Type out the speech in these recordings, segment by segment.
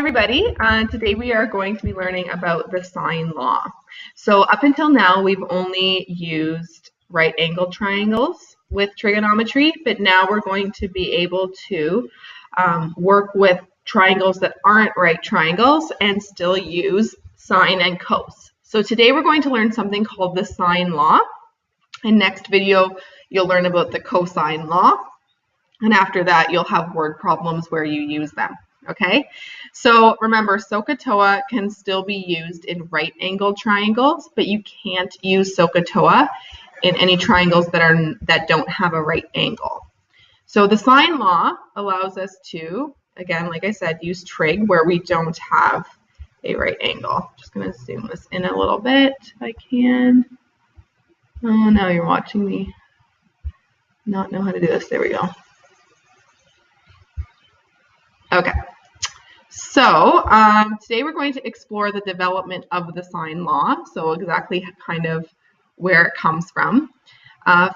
Everybody, today we are going to be learning about the sine law. So up until now we've only used right angled triangles with trigonometry, but now we're going to be able to work with triangles that aren't right triangles and still use sine and cos. So today we're going to learn something called the sine law. In next video you'll learn about the cosine law, and after that you'll have word problems where you use them. Okay, so remember, SOHCAHTOA can still be used in right angled triangles, but you can't use SOHCAHTOA in any triangles that don't have a right angle. So the sine law allows us to, again, like I said, use trig where we don't have a right angle. Just going to zoom this in a little bit if I can. Oh, now you're watching me not know how to do this. There we go. Okay. So today we're going to explore the development of the sine law, so exactly kind of where it comes from.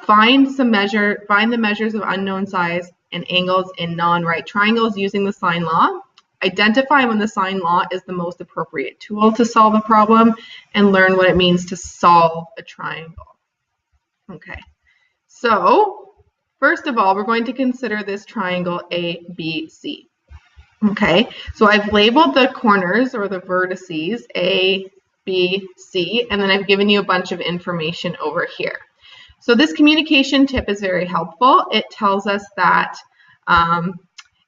Find the measures of unknown size and angles in non-right triangles using the sine law. Identify when the sine law is the most appropriate tool to solve a problem, and learn what it means to solve a triangle. Okay, so first of all, we're going to consider this triangle ABC. Okay, so I've labeled the corners or the vertices A, B, C, and then I've given you a bunch of information over here. So this communication tip is very helpful. It tells us that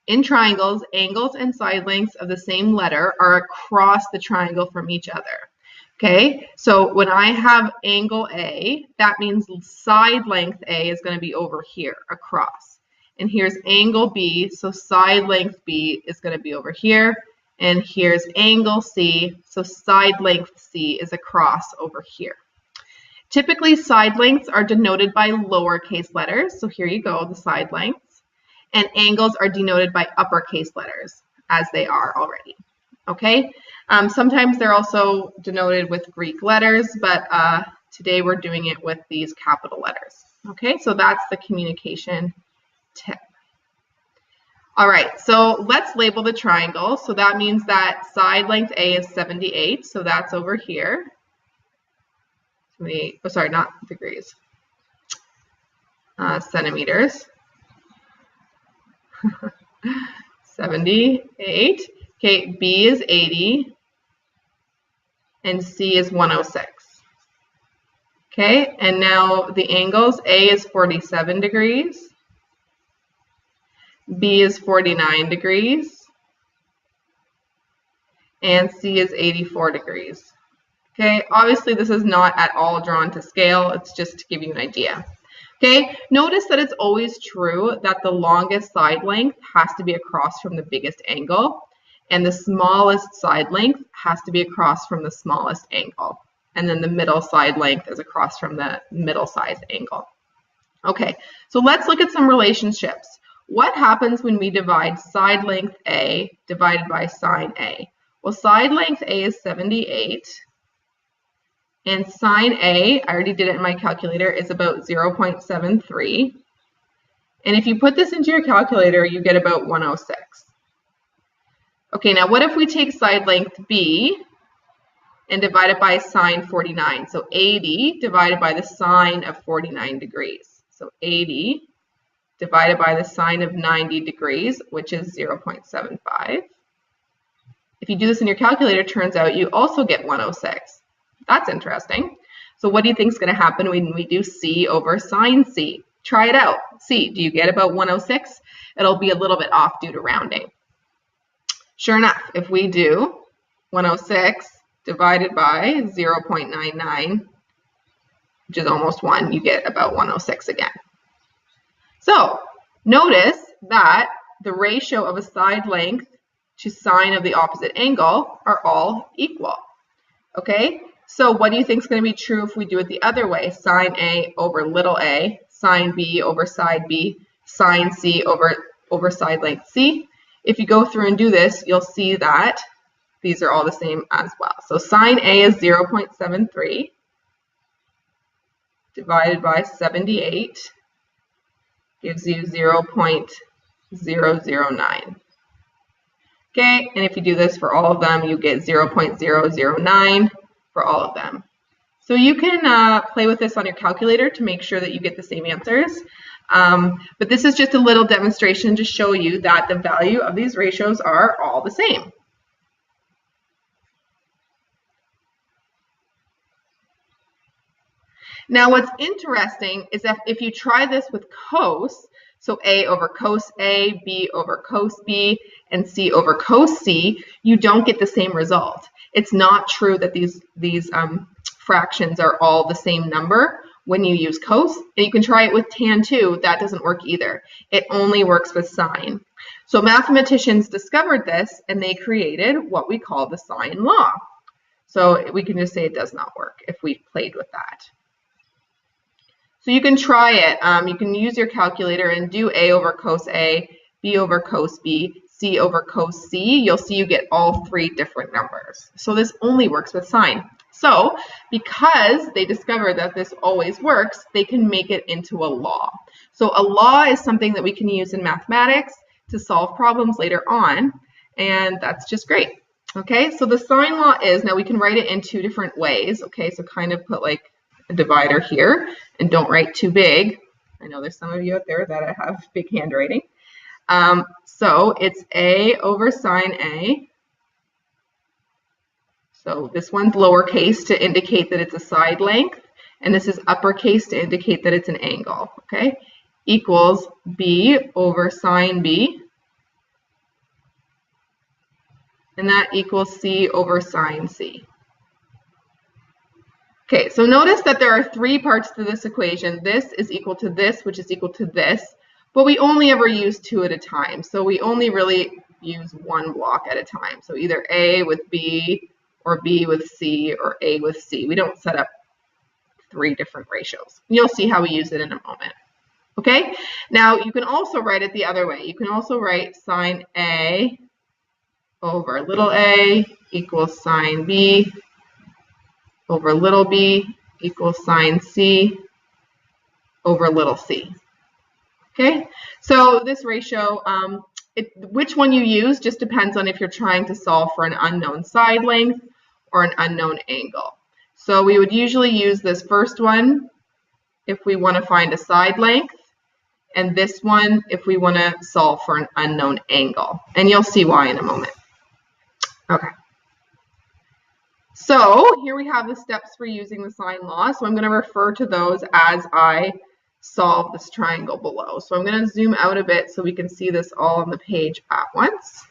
in triangles, angles and side lengths of the same letter are across the triangle from each other. Okay, so when I have angle A, that means side length A is going to be over here, across. And here's angle B, so side length B is going to be over here. And here's angle C, so side length C is across over here. Typically, side lengths are denoted by lowercase letters. So here you go, the side lengths. And angles are denoted by uppercase letters, as they are already. Okay? Sometimes they're also denoted with Greek letters, but today we're doing it with these capital letters. Okay, so that's the communication tip. All right, so let's label the triangle. So that means that side length A is 78, so that's over here. 78, oh, sorry, not degrees, centimeters. 78. Okay, B is 80, and C is 106. Okay, and now the angles, A is 47 degrees. B is 49 degrees, and C is 84 degrees. Okay, obviously this is not at all drawn to scale, it's just to give you an idea. Okay, notice that it's always true that the longest side length has to be across from the biggest angle, and the smallest side length has to be across from the smallest angle, and then the middle side length is across from the middle size angle. Okay, so let's look at some relationships. What happens when we divide side length A divided by sine A? Well, side length A is 78, and sine A, I already did it in my calculator, is about 0.73. And if you put this into your calculator, you get about 106. Okay, now what if we take side length B and divide it by sine 49? So 80 divided by the sine of 49 degrees. So 80 divided by the sine of 90 degrees, which is 0.75. If you do this in your calculator, it turns out you also get 106. That's interesting. So what do you think is going to happen when we do C over sine C? Try it out. See, do you get about 106? It'll be a little bit off due to rounding. Sure enough, if we do 106 divided by 0.99, which is almost 1, you get about 106 again. So notice that the ratio of a side length to sine of the opposite angle are all equal. Okay, so what do you think is going to be true if we do it the other way? Sine A over little a, sine B over side B, sine C over side length C. If you go through and do this, you'll see that these are all the same as well. So sine A is 0.73 divided by 78. Gives you 0.009. Okay, and if you do this for all of them, you get 0.009 for all of them. So you can play with this on your calculator to make sure that you get the same answers. But this is just a little demonstration to show you that the value of these ratios are all the same. Now what's interesting is that if you try this with cos, so A over cos A, B over cos B, and C over cos C, you don't get the same result. It's not true that these fractions are all the same number when you use cos, and you can try it with tan too. That doesn't work either. It only works with sine. So mathematicians discovered this, and they created what we call the sine law. So we can just say it does not work if we played with that. So you can try it. You can use your calculator and do A over cos A, B over cos B, C over cos C. You'll see you get all three different numbers. So this only works with sine. So because they discovered that this always works, they can make it into a law. So a law is something that we can use in mathematics to solve problems later on, and that's just great. Okay, so the sine law is, now we can write it in two different ways. Okay, so kind of put like a divider here, and don't write too big. I know there's some of you out there that have big handwriting. So it's A over sine A. So this one's lowercase to indicate that it's a side length, and this is uppercase to indicate that it's an angle, okay? Equals B over sine B, and that equals C over sine C. Okay, so notice that there are three parts to this equation. This is equal to this, which is equal to this, but we only ever use two at a time. So we only really use one block at a time. So either A with B, or B with C, or A with C. We don't set up three different ratios. You'll see how we use it in a moment. Okay, now you can also write it the other way. You can also write sine A over little a equals sine B over little b equals sine C over little c. Okay, so this ratio, which one you use just depends on if you're trying to solve for an unknown side length or an unknown angle. So we would usually use this first one if we want to find a side length, and this one if we want to solve for an unknown angle. And you'll see why in a moment. Okay. So here we have the steps for using the sine law. So I'm going to refer to those as I solve this triangle below. So I'm going to zoom out a bit so we can see this all on the page at once.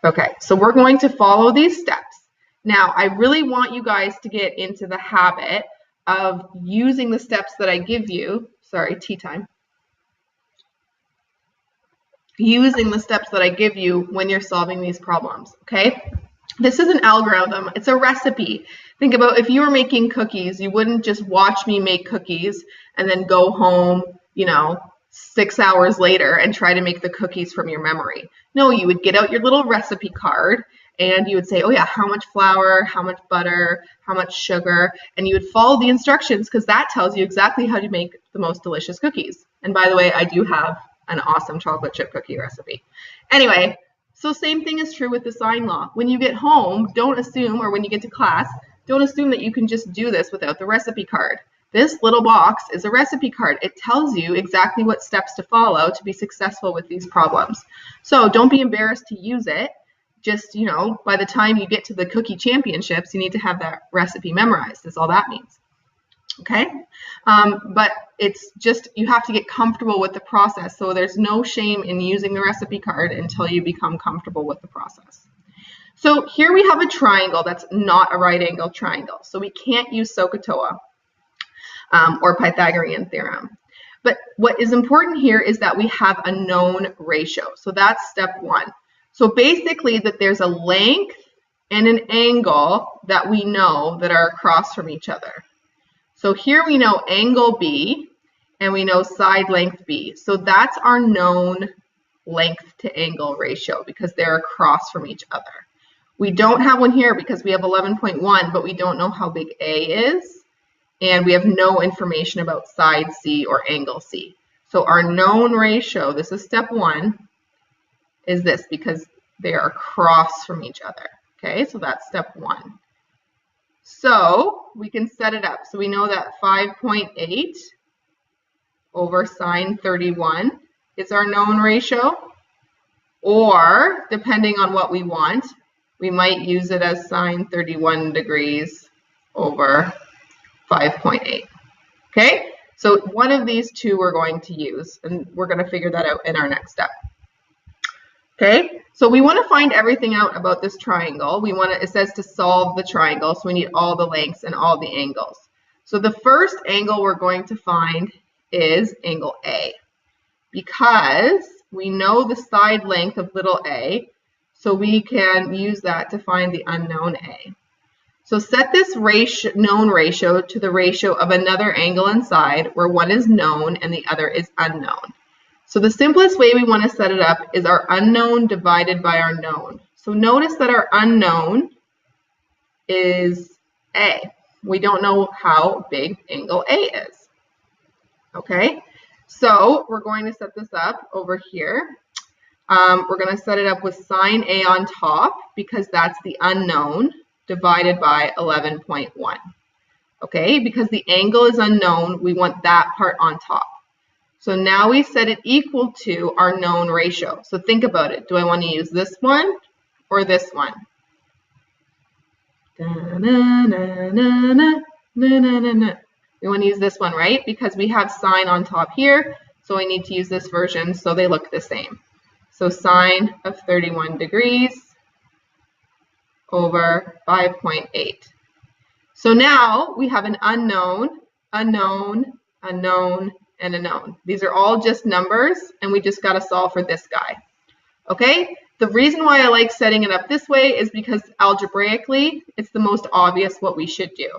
Okay, so we're going to follow these steps. Now, I really want you guys to get into the habit of using the steps that I give you. Sorry, tea time. Using the steps that I give you when you're solving these problems, okay? This is an algorithm. It's a recipe. Think about if you were making cookies, you wouldn't just watch me make cookies and then go home, 6 hours later and try to make the cookies from your memory. No, you would get out your little recipe card and you would say, oh yeah, how much flour, how much butter, how much sugar, and you would follow the instructions because that tells you exactly how to make the most delicious cookies. And by the way, I do have an awesome chocolate chip cookie recipe. Anyway, so same thing is true with the sine law. When you get home, don't assume, or when you get to class, don't assume that you can just do this without the recipe card. This little box is a recipe card. It tells you exactly what steps to follow to be successful with these problems. So don't be embarrassed to use it. Just, by the time you get to the cookie championships, you need to have that recipe memorized. That's all that means. Okay? But it's just, you have to get comfortable with the process. So there's no shame in using the recipe card until you become comfortable with the process. So here we have a triangle that's not a right angle triangle. So we can't use SOHCAHTOA or Pythagorean theorem. But what is important here is that we have a known ratio. So that's step one. So basically that there's a length and an angle that we know that are across from each other. So here we know angle B and we know side length B. So that's our known length to angle ratio because they're across from each other. We don't have one here because we have 11.1, but we don't know how big A is. And we have no information about side C or angle C. So our known ratio, this is step one, is this because they are across from each other. Okay, so that's step 1. So we can set it up. So we know that 5.8 over sine 31 is our known ratio, or depending on what we want, we might use it as sine 31 degrees over 5.8. Okay, so one of these two we're going to use, and we're going to figure that out in our next step. Okay, so we want to find everything out about this triangle. It says to solve the triangle, so we need all the lengths and all the angles. So the first angle we're going to find is angle A, because we know the side length of little a, so we can use that to find the unknown A. So set this known ratio to the ratio of another angle inside, where one is known and the other is unknown. So the simplest way we want to set it up is our unknown divided by our known. So notice that our unknown is A. We don't know how big angle A is. Okay, so we're going to set this up over here. We're going to set it up with sine A on top, because that's the unknown, divided by 11.1. Okay, because the angle is unknown, we want that part on top. So now we set it equal to our known ratio. So think about it. Do I want to use this one or this one? We want to use this one, right? Because we have sine on top here, so we need to use this version so they look the same. So sine of 31 degrees over 5.8. So now we have an unknown, unknown, unknown, and a known. These are all just numbers, and we just got to solve for this guy. Okay? The reason why I like setting it up this way is because algebraically, it's the most obvious what we should do.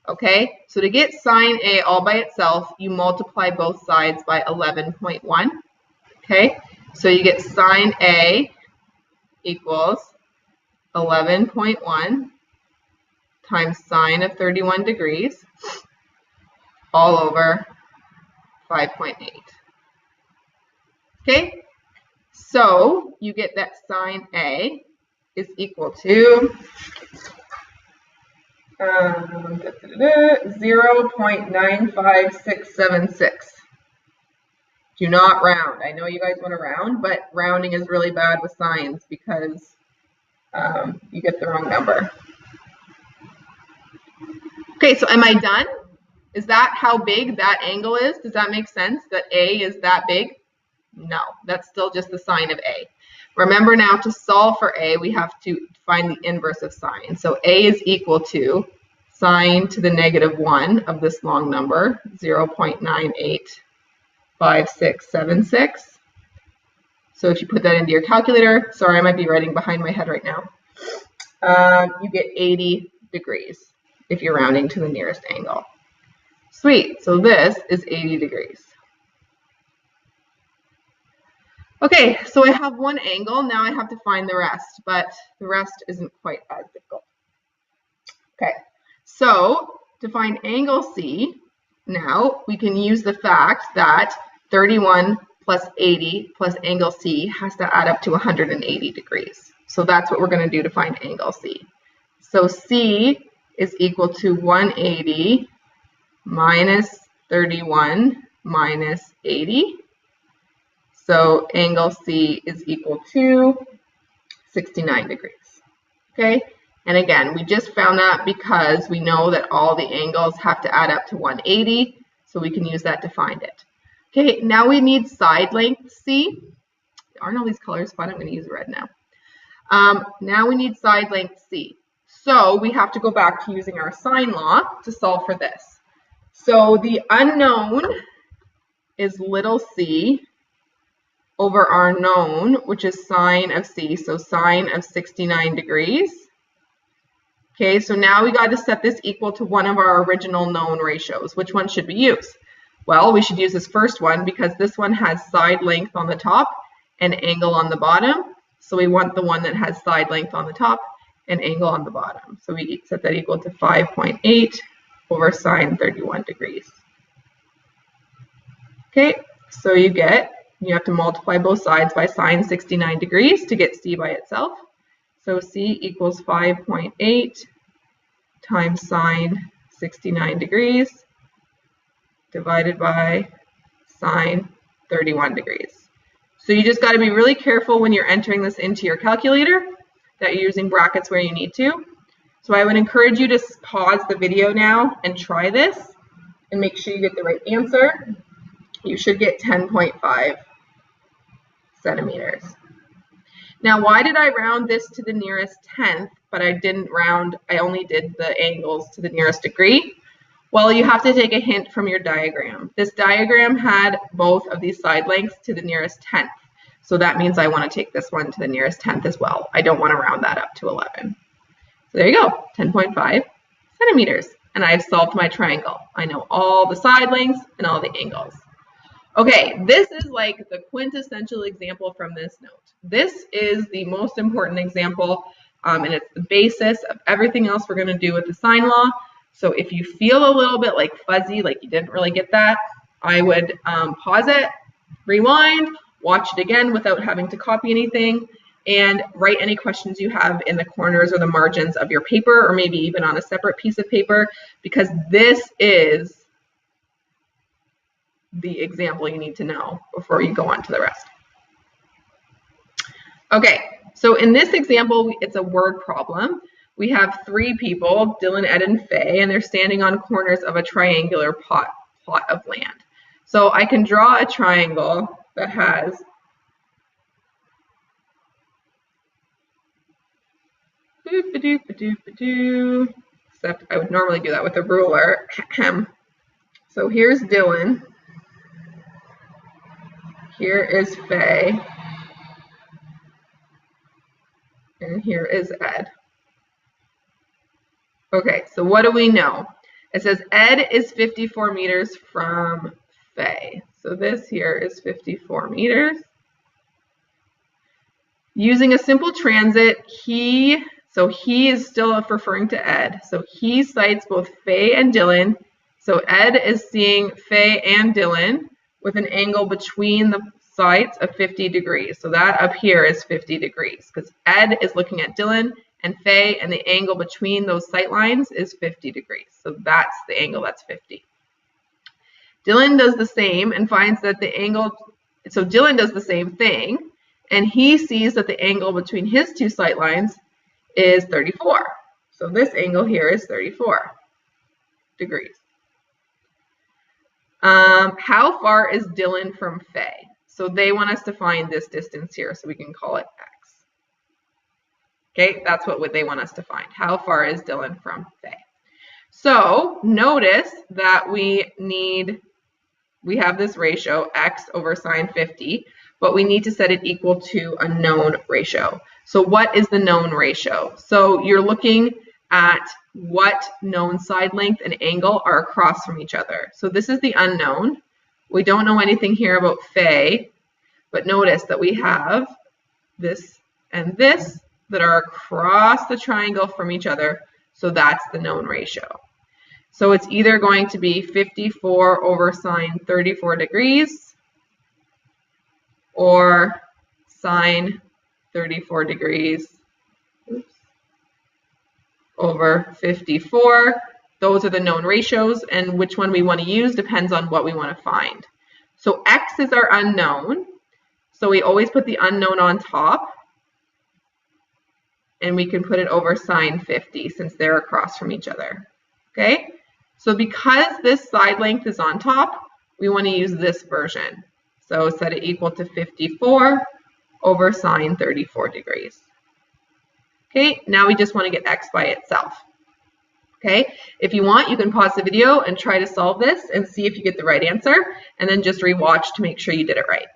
Okay? So to get sine A all by itself, you multiply both sides by 11.1. Okay? So you get sine A equals 11.1 times sine of 31 degrees all over 5.8. Okay, so you get that sine A is equal to 0.95676. Do not round. I know you guys want to round, but rounding is really bad with sines because you get the wrong number. Okay, so am I done? Is that how big that angle is? Does that make sense that A is that big? No, that's still just the sine of A. Remember now, to solve for A, we have to find the inverse of sine. So A is equal to sine to the negative 1 of this long number, 0.985676. So if you put that into your calculator, sorry, I might be writing behind my head right now, you get 80 degrees if you're rounding to the nearest angle. Sweet, so this is 80 degrees. Okay, so I have one angle, now I have to find the rest, but the rest isn't quite as difficult. Okay, so to find angle C, now we can use the fact that 31 plus 80 plus angle C has to add up to 180 degrees. So that's what we're going to do to find angle C. So C is equal to 180 minus 31 minus 80. So angle C is equal to 69 degrees. Okay, and again, we just found that because we know that all the angles have to add up to 180, so we can use that to find it. Okay, now we need side length C. Aren't all these colors fun? I'm going to use red now. Now we need side length C. So we have to go back to using our sine law to solve for this. So the unknown is little c over our known, which is sine of c, so sine of 69 degrees. Okay, so now we got to set this equal to one of our original known ratios. Which one should we use? Well, we should use this first one because this one has side length on the top and angle on the bottom. So we want the one that has side length on the top and angle on the bottom. So we set that equal to 5.8 over sine 31 degrees. Okay, so you get You have to multiply both sides by sine 69 degrees to get c by itself. So c equals 5.8 times sine 69 degrees divided by sine 31 degrees. So you just got to be really careful when you're entering this into your calculator that you're using brackets where you need to. So I would encourage you to pause the video now and try this and make sure you get the right answer. You should get 10.5 centimeters. Now, why did I round this to the nearest tenth, but I didn't round, I only did the angles to the nearest degree? Well, you have to take a hint from your diagram. This diagram had both of these side lengths to the nearest tenth. So that means I want to take this one to the nearest tenth as well. I don't want to round that up to 11. So there you go, 10.5 centimeters. And I've solved my triangle. I know all the side lengths and all the angles. Okay, this is like the quintessential example from this note. This is the most important example, and it's the basis of everything else we're going to do with the sine law. So if you feel a little bit like fuzzy, like you didn't really get that, I would pause it, rewind, watch it again without having to copy anything, and write any questions you have in the corners or the margins of your paper, or maybe even on a separate piece of paper, because this is the example you need to know before you go on to the rest. Okay, so in this example, it's a word problem. We have three people, Dylan, Ed, and Faye, and they're standing on corners of a triangular plot of land. So I can draw a triangle that has except I would normally do that with a ruler. So here's Dylan. Here is Faye. And here is Ed. Okay, so what do we know? It says Ed is 54 meters from Faye. So this here is 54 meters. Using a simple transit, he is still referring to Ed. So he cites both Faye and Dylan. So Ed is seeing Faye and Dylan with an angle between the sides of 50 degrees. So that up here is 50 degrees because Ed is looking at Dylan and Faye, and the angle between those sight lines is 50 degrees. So that's the angle that's 50. Dylan does the same and finds that the angle, so Dylan does the same thing, and he sees that the angle between his two sight lines is 34. So this angle here is 34 degrees. How far is Dylan from Faye? So they want us to find this distance here, so we can call it x. Okay, that's what they want us to find. How far is Dylan from Faye? So notice that we have this ratio, x over sine 50, but we need to set it equal to a known ratio. So what is the known ratio? So you're looking at what known side length and angle are across from each other. So this is the unknown. We don't know anything here about Faye, but notice that we have this and this that are across the triangle from each other. So that's the known ratio. So it's either going to be 54 over sine 34 degrees or sine 34 degrees over 54. Those are the known ratios, and which one we want to use depends on what we want to find. So x is our unknown, so we always put the unknown on top, and we can put it over sine 50 since they're across from each other. Okay, so because this side length is on top, we want to use this version. So set it equal to 54 over sine 34 degrees. Okay, now we just want to get x by itself. Okay, if you want, you can pause the video and try to solve this and see if you get the right answer, and then just rewatch to make sure you did it right.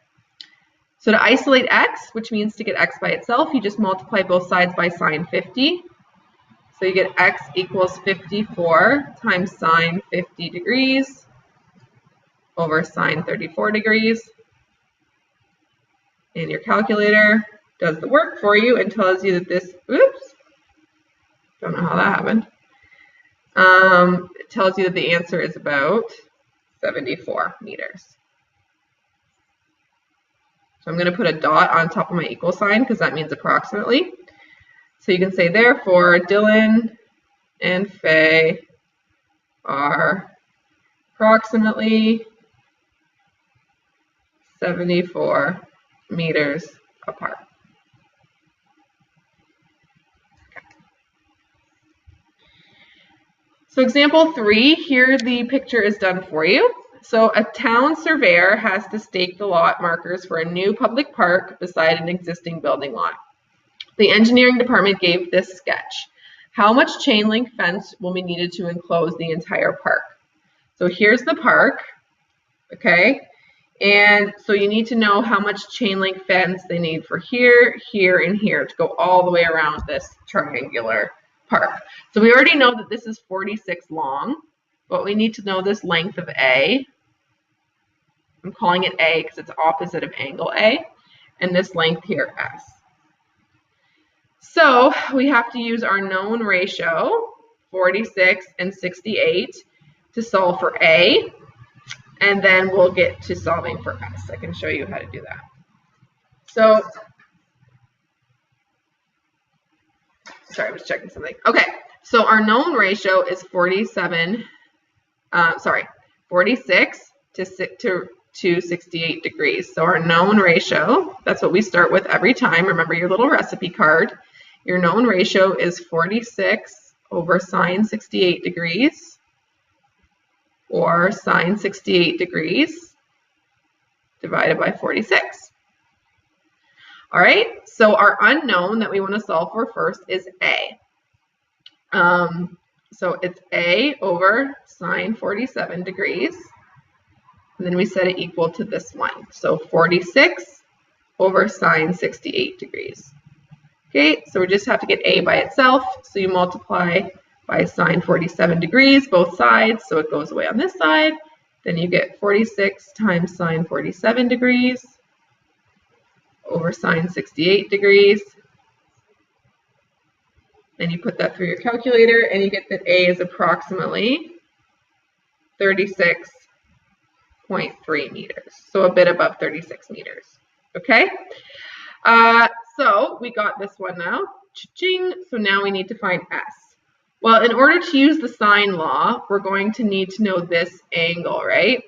So to isolate x, which means to get x by itself, you just multiply both sides by sine 50. So you get x equals 54 times sine 50 degrees over sine 34 degrees. And your calculator does the work for you and tells you that this, oops, don't know how that happened. It tells you that the answer is about 74 meters. So I'm going to put a dot on top of my equal sign because that means approximately. So you can say, therefore, Dylan and Faye are approximately 74 meters apart. So example 3, here the picture is done for you. So a town surveyor has to stake the lot markers for a new public park beside an existing building lot. The engineering department gave this sketch. How much chain link fence will be needed to enclose the entire park? So here's the park, okay? And so you need to know how much chain link fence they need for here, here, and here to go all the way around this triangular park. So we already know that this is 46 long, but we need to know this length of A. I'm calling it A because it's opposite of angle A, and this length here, S. So we have to use our known ratio, 46 and 68, to solve for A, and then we'll get to solving for S. I can show you how to do that. So, sorry, I was checking something. Okay, so our known ratio is 46 to 68 degrees. So our known ratio, that's what we start with every time. Remember your little recipe card. Your known ratio is 46 over sine 68 degrees, or sine 68 degrees divided by 46. All right, so our unknown that we want to solve for first is A. So it's A over sine 47 degrees, and then we set it equal to this one. So 46 over sine 68 degrees. Okay, so we just have to get A by itself. So you multiply by sine 47 degrees, both sides, so it goes away on this side. Then you get 46 times sine 47 degrees over sine 68 degrees. Then you put that through your calculator, and you get that A is approximately 36.3 meters, so a bit above 36 meters. Okay, so we got this one now. Cha-ching. So now we need to find S. Well, in order to use the sine law, we're going to need to know this angle, right?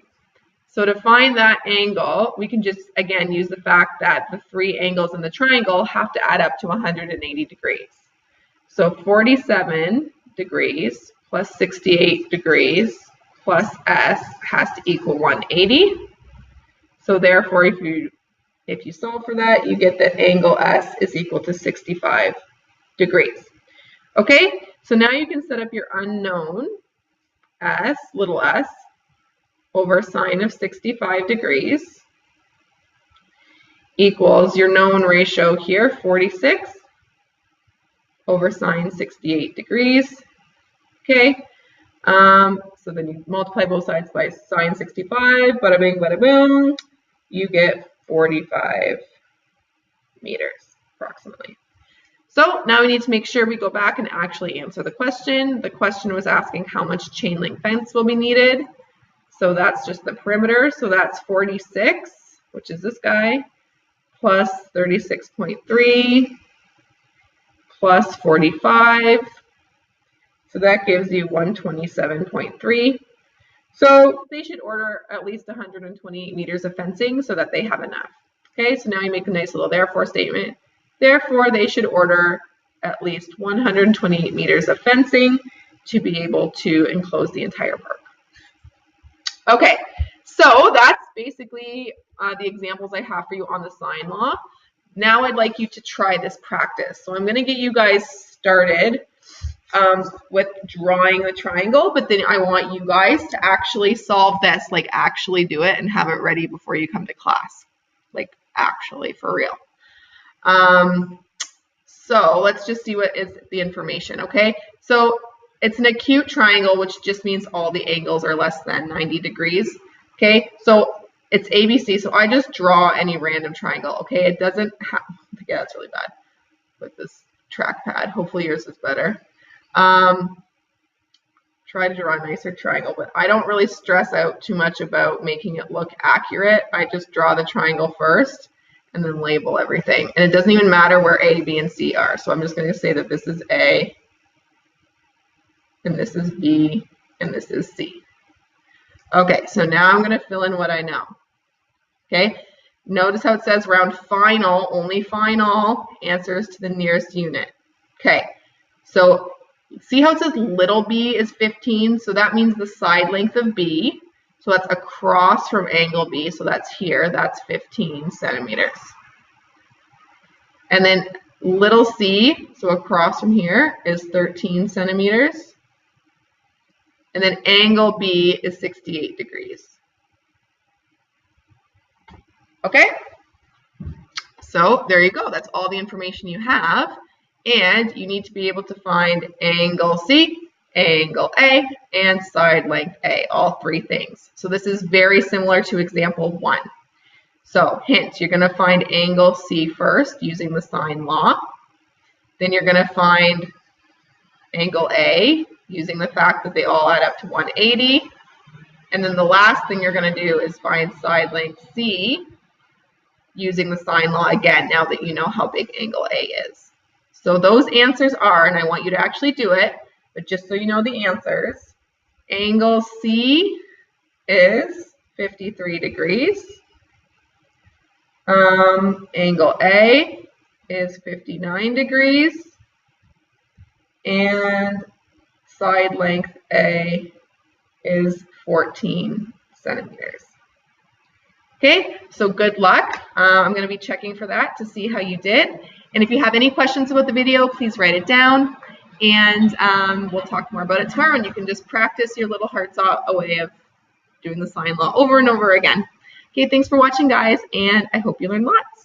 So to find that angle, we can just, again, use the fact that the three angles in the triangle have to add up to 180 degrees. So 47 degrees plus 68 degrees plus S has to equal 180. So therefore, if you solve for that, you get that angle S is equal to 65 degrees. Okay, so now you can set up your unknown S, little s, over sine of 65 degrees equals your known ratio here, 46 over sine 68 degrees. Okay, so then you multiply both sides by sine 65, bada bing, bada boom, you get 45 meters approximately. So now we need to make sure we go back and actually answer the question. The question was asking how much chain link fence will be needed. So that's just the perimeter. So that's 46, which is this guy, plus 36.3 plus 45. So that gives you 127.3. So they should order at least 128 meters of fencing so that they have enough. Okay, so now you make a nice little therefore statement. Therefore, they should order at least 128 meters of fencing to be able to enclose the entire park. Okay, so that's basically the examples I have for you on the sine law. Now I'd like you to try this practice. So I'm going to get you guys started with drawing the triangle, but then I want you guys to actually solve this, like actually do it and have it ready before you come to class, like actually for real. So let's just see what is the information, okay? So it's an acute triangle, which just means all the angles are less than 90 degrees, okay? So it's ABC, so I just draw any random triangle, okay? It doesn't have, yeah, that's really bad with this trackpad. Hopefully yours is better. Try to draw a nicer triangle, but I don't really stress out too much about making it look accurate. I just draw the triangle first, and then label everything. And it doesn't even matter where A, B, and C are. So I'm just going to say that this is A, and this is B, and this is C. Okay, so now I'm going to fill in what I know. Okay, notice how it says round final, only final answers to the nearest unit. Okay, so see how it says little b is 15? So that means the side length of B. So that's across from angle B. So that's here, that's 15 centimeters. And then little c, so across from here, is 13 centimeters. And then angle B is 68 degrees. Okay? So there you go. That's all the information you have. And you need to be able to find angle C, angle A, and side length A, all three things. So this is very similar to example 1. So hint, you're going to find angle C first using the sine law. Then you're going to find angle A using the fact that they all add up to 180. And then the last thing you're going to do is find side length C using the sine law again, now that you know how big angle A is. So those answers are, and I want you to actually do it, but just so you know the answers, angle C is 53 degrees. Angle A is 59 degrees. And side length A is 14 centimeters. Okay, so good luck. I'm going to be checking for that to see how you did. And if you have any questions about the video, please write it down. And we'll talk more about it tomorrow. And you can just practice your little hearts away of doing the sine law over and over again. Okay, thanks for watching, guys. And I hope you learned lots.